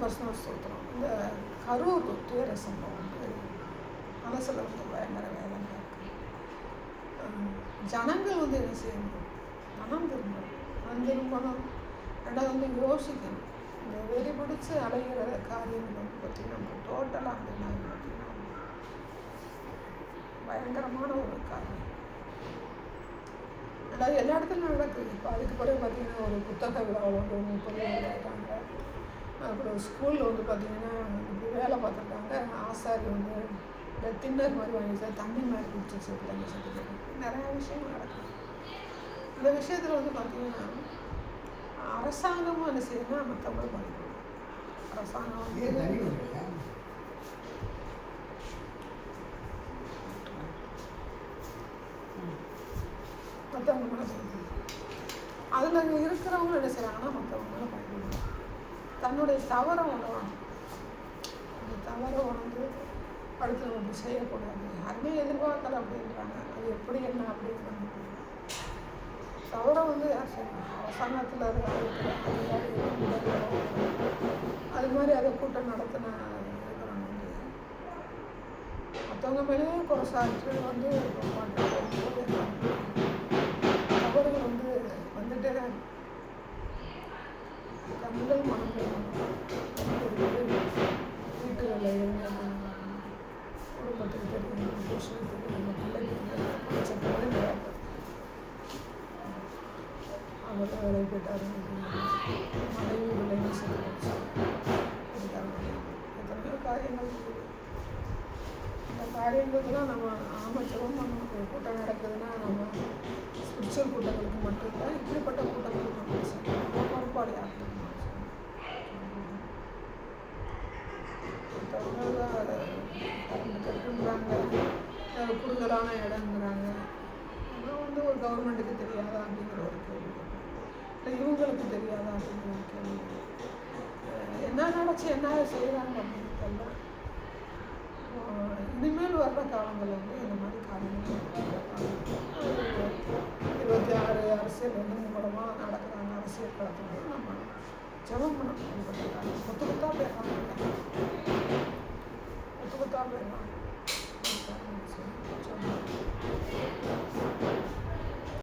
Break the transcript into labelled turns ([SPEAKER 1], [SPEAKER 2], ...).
[SPEAKER 1] Personal ஸ்தோத்திரம். இந்த கரூர் துயர சம்பவம் வந்து மனசில் வந்து பயங்கர வேதனையாக இருக்குது. ஜனங்கள் வந்து என்ன செய்யணும்? மனம் திரும்பணும். ரெண்டாவது வந்து யோசிக்கணும். இந்த வெறி பிடிச்சி அலைகிற காரியங்கள் வந்து பார்த்திங்கன்னா நம்ம டோட்டலாக அந்த மாதிரி பார்த்திங்கன்னா பயங்கரமான ஒரு காரியம். அதாவது எல்லா இடத்துலையும் நடக்குது. இப்போ அதுக்கு பிறகு பார்த்திங்கன்னா ஒரு புத்தக விழா வந்து 30 பேர் இருக்காங்க. அப்புறம் ஸ்கூலில் வந்து பார்த்திங்கன்னா இப்படி வேலை பார்த்துருக்காங்க. ஆசாரி வந்து இந்த தின்னர் மாதிரி வாங்கி தண்ணி மாதிரி குடிச்சு சேர்த்துட்டாங்க சேர்த்துக்காங்க. நிறையா விஷயங்கள் நடக்குது. இந்த விஷயத்தில் வந்து பார்த்திங்கன்னா அரசாங்கமும் என்ன செய்யணும்னா மற்றவங்களை பாதிக்கணும். அரசாங்கம் வந்து மற்றவங்க மேலே பாதிக்கணும். அதில் அங்கே இருக்கிறவங்களும் என்ன செய்கிறாங்கன்னா மற்றவங்க மேலே பாதிக்கணும். தன்னுடைய தவறை உணரணும். அந்த தவறை உணர்ந்து அடுத்து நம்ம செய்யக்கூடாது. யாருமே எதிர்பார்க்கலை அப்படின்றாங்க. அது எப்படி என்ன அப்படின்னு தவறை வந்து யார் செய்யணும்? அரசாங்கத்தில் இருக்கிற அது மாதிரி அதை கூட்டம் நடத்தின இருக்கிறாங்க வந்து மற்றவங்க மேலேயே குறை சாட்டு வந்து தவறுகள் வந்து வந்துட்டே தான் முதல் மனதில் வீட்டுகளில் இருந்து குடும்பத்துக்கு தெரியும், புருஷனுக்கு தெரியும், பிள்ளைக்கு அவர் வேலை போயிட்டார், மனைவி விளைவு செய்யணும், எத்தனையோ காரியங்கள் இருக்குது. இந்த காரியங்களுக்கெல்லாம் நம்ம அமைச்சரும் நமக்கு கூட்டம் நடக்குதுன்னா நம்ம ஸ்பிரிச்சுவல் கூட்டங்களுக்கு மட்டும் இல்லை, இப்படிப்பட்ட கூட்டங்களுக்கு நம்ம செய்யணும். பொறுப்பாடு யாருக்கு கரண்ட் கட்டுங்கிறாங்க, குறுகலான இடங்கிறாங்க. ஆனால் வந்து ஒரு கவர்மெண்ட்டுக்கு தெரியாதா அப்படிங்கிற ஒரு கேள்வி, இல்லை இவங்களுக்கு தெரியாதா அப்படிங்கிற ஒரு கேள்வி. என்ன நினச்சி என்ன செய்கிறாங்க அப்படின்னு தெரியல. இனிமேல் வர்ற காலங்களில் வந்து இந்த மாதிரி காரியங்கள் 26 அரசியல் வந்து மூலமாக நடக்கிறாங்க. அரசியல் களத்தில் நம்ம ஜெபம் பண்ணணும். கொத்து கொத்தா போயிடலாம், கொத்து கொத்தா போயிடலாம்.